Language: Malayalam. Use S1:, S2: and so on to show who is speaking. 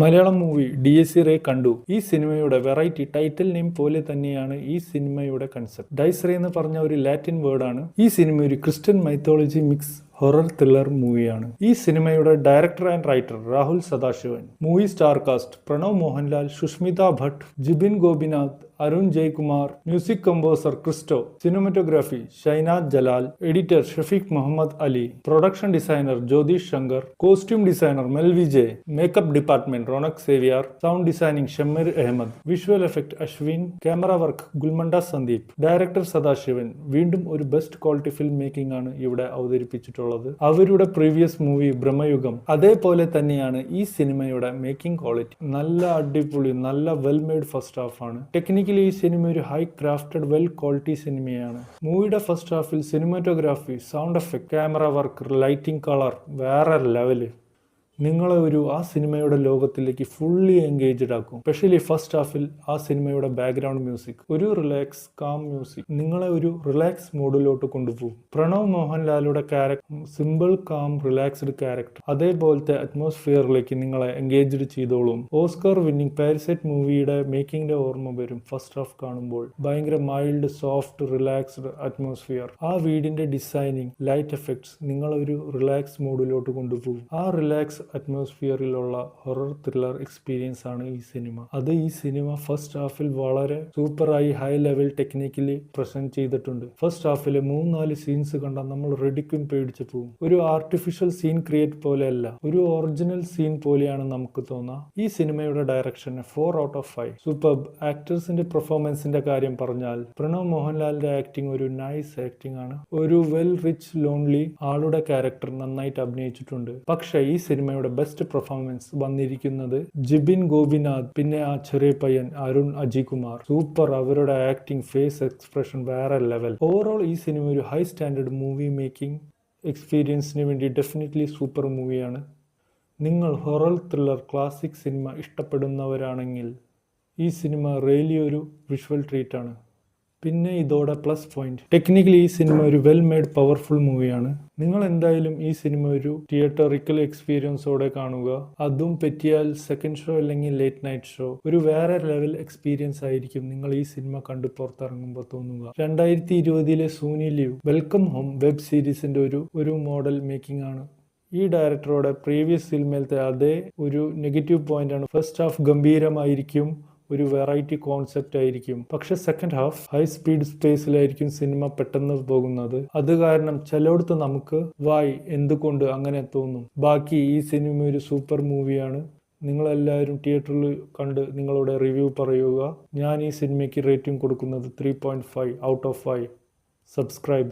S1: മലയാളം മൂവി DSC റേ കണ്ടു. ഈ സിനിമയുടെ വെറൈറ്റി ടൈറ്റിൽ നെയിം പോലെ തന്നെയാണ് ഈ സിനിമയുടെ കൺസെപ്റ്റ്. ഡൈസ് റേ എന്ന് പറഞ്ഞ ഒരു ലാറ്റിൻ വേർഡാണ്. ഈ സിനിമ ഒരു Christian mythology mix horror thriller മൂവിയാണ്. ഈ സിനിമയുടെ director and writer Rahul Sadasivan. Movie star cast Pranav Mohanlal, Sushmita Bhatt, Jibin Gopinath, Arun Jaikumar. Music composer Christo. Cinematography Shehnad Jalal. Editor Shafique Mohamed Ali. Production designer Jothish Shankar. Costume designer Mel Vijay. Makeup department Ronex Xavier. Sound designing Shameer Ahammed. Visual effect Ashwin. Camera work ഗുൽമണ്ട സന്ദീപ്. ഡയറക്ടർ സദാശിവൻ. വീണ്ടും ഒരു ബെസ്റ്റ് ക്വാളിറ്റി ഫിലിം മേക്കിംഗ് ആണ് ഇവിടെ അവതരിപ്പിച്ചിട്ടുള്ളത്. അവരുടെ പ്രീവിയസ് മൂവി ബ്രഹ്മയുഗം അതേപോലെ തന്നെയാണ് ഈ സിനിമയുടെ മേക്കിംഗ് ക്വാളിറ്റി. നല്ല അടിപൊളി, നല്ല വെൽ മെയ്ഡ് ഫസ്റ്റ് ഹാഫ് ആണ്. ടെക്നിക്കലി ഈ സിനിമ ഒരു ഹൈ ക്രാഫ്റ്റഡ് വെൽ ക്വാളിറ്റി സിനിമയാണ്. മൂവിയുടെ ഫസ്റ്റ് ഹാഫിൽ cinematography, sound effect, camera work, lighting, colour വേറെ ലെവല് നിങ്ങളെ ആ സിനിമയുടെ ലോകത്തിലേക്ക് ഫുള്ളി എൻഗേജ്ഡ് ആക്കും. സ്പെഷ്യലി ഫസ്റ്റ് ഹാഫിൽ ആ സിനിമയുടെ ബാക്ക്ഗ്രൗണ്ട് മ്യൂസിക്, ഒരു റിലാക്സ് കാം മ്യൂസിക് നിങ്ങളെ റിലാക്സ് മോഡിലോട്ട് കൊണ്ടുപോകും. പ്രണവ് മോഹൻലാലുടെ character simple calm relaxed character അതേപോലത്തെ അറ്റ്മോസ്ഫിയറിലേക്ക് നിങ്ങളെ എൻഗേജ്ഡ് ചെയ്തോളും. ഓസ്കർ വിന്നിംഗ് പാരസൈറ്റ് മൂവിയുടെ മേക്കിങ്ങിന്റെ ഓർമ്മ വരും ഫസ്റ്റ് ഹാഫ് കാണുമ്പോൾ. ഭയങ്കര മൈൽഡ്, സോഫ്റ്റ്, റിലാക്സ്ഡ് അറ്റ്മോസ്ഫിയർ. ആ വീടിന്റെ ഡിസൈനിങ്, ലൈറ്റ് എഫക്ട്സ് നിങ്ങളെ റിലാക്സ് മോഡിലോട്ട് കൊണ്ടുപോകും. ആ റിലാക്സ് അറ്റ്മോസ്ഫിയറിലുള്ള ഹൊറർ ത്രില്ലർ എക്സ്പീരിയൻസ് ആണ് ഈ സിനിമ. ഈ സിനിമ ഫസ്റ്റ് ഹാഫിൽ വളരെ സൂപ്പറായി ഹൈ ലെവൽ ടെക്നിക്കലി പ്രസന്റ് ചെയ്തിട്ടുണ്ട്. ഫസ്റ്റ് ഹാഫിലെ 3-4 സീൻസ് കണ്ടാൽ നമ്മൾ റെഡിക്കും പേടിച്ചു പോകും. ഒരു ആർട്ടിഫിഷ്യൽ സീൻ ക്രിയേറ്റ് പോലെയല്ല, ഒരു ഒറിജിനൽ സീൻ പോലെയാണ് നമുക്ക് തോന്നുക. ഈ സിനിമയുടെ ഡയറക്ഷന് 4 out of 5. സൂപ്പർബ്. ആക്ടേഴ്സിന്റെ പെർഫോമൻസിന്റെ കാര്യം പറഞ്ഞാൽ പ്രണവ് മോഹൻലാലിന്റെ ആക്ടിങ് ഒരു നൈസ് ആക്ടിങ് ആണ്. ഒരു വെൽ റിച്ച് ലോൺലി ആളുടെ ക്യാരക്ടർ നന്നായിട്ട് അഭിനയിച്ചിട്ടുണ്ട്. പക്ഷേ ഈ സിനിമയുടെ ബെസ്റ്റ് പെർഫോമൻസ് വന്നിരിക്കുന്നത് ജിബിൻ ഗോപിനാഥ്, പിന്നെ ആ ചെറിയ പയ്യൻ അരുൺ അജികുമാർ. സൂപ്പർ. അവരുടെ ആക്ടിങ്, ഫേസ് എക്സ്പ്രഷൻ വേറെ ലെവൽ. ഓവറോൾ ഈ സിനിമ ഒരു ഹൈ സ്റ്റാൻഡേർഡ് മൂവി മേക്കിംഗ് എക്സ്പീരിയൻസിന് വേണ്ടി ഡെഫിനറ്റ്ലി സൂപ്പർ മൂവിയാണ്. നിങ്ങൾ ഹൊറർ ത്രില്ലർ ക്ലാസിക് സിനിമ ഇഷ്ടപ്പെടുന്നവരാണെങ്കിൽ ഈ സിനിമ റിയലി ഒരു വിഷ്വൽ ട്രീറ്റ് ആണ്. പിന്നെ ഇതോടെ പ്ലസ് പോയിന്റ്, ടെക്നിക്കലി ഈ സിനിമ ഒരു വെൽ മെയ്ഡ് പവർഫുൾ മൂവിയാണ്. നിങ്ങൾ എന്തായാലും ഈ സിനിമ ഒരു തിയേറ്ററിക്കൽ എക്സ്പീരിയൻസോടെ കാണുക. അതും പറ്റിയാൽ സെക്കൻഡ് ഷോ അല്ലെങ്കിൽ ലേറ്റ് നൈറ്റ് ഷോ. ഒരു വേറെ ലെവൽ എക്സ്പീരിയൻസ് ആയിരിക്കും നിങ്ങൾ ഈ സിനിമ കണ്ടു പുറത്തിറങ്ങുമ്പോൾ തോന്നുക. 2020 Sooni leave welcome home web സീരീസിന്റെ ഒരു മോഡൽ മേക്കിംഗ് ആണ്. ഈ ഡയറക്ടറുടെ പ്രീവിയസ് സിനിമയിലത്തെ അതേ ഒരു നെഗറ്റീവ് പോയിന്റ് ആണ്. ഫസ്റ്റ് ഹാഫ് ഗംഭീരമായിരിക്കും, ഒരു വെറൈറ്റി കോൺസെപ്റ്റ് ആയിരിക്കും. പക്ഷെ സെക്കൻഡ് ഹാഫ് ഹൈ സ്പീഡ് സ്പേസിലായിരിക്കും സിനിമ പെട്ടെന്ന് പോകുന്നത്. അത് കാരണം ചിലയിടത്ത് നമുക്ക് എന്തുകൊണ്ട് അങ്ങനെ തോന്നും. ബാക്കി ഈ സിനിമ ഒരു സൂപ്പർ മൂവിയാണ്. നിങ്ങളെല്ലാവരും തിയേറ്ററിൽ കണ്ട് നിങ്ങളുടെ റിവ്യൂ പറയുക. ഞാൻ ഈ സിനിമയ്ക്ക് റേറ്റിംഗ് കൊടുക്കുന്നത് 3.5 out of 5. സബ്സ്ക്രൈബ്.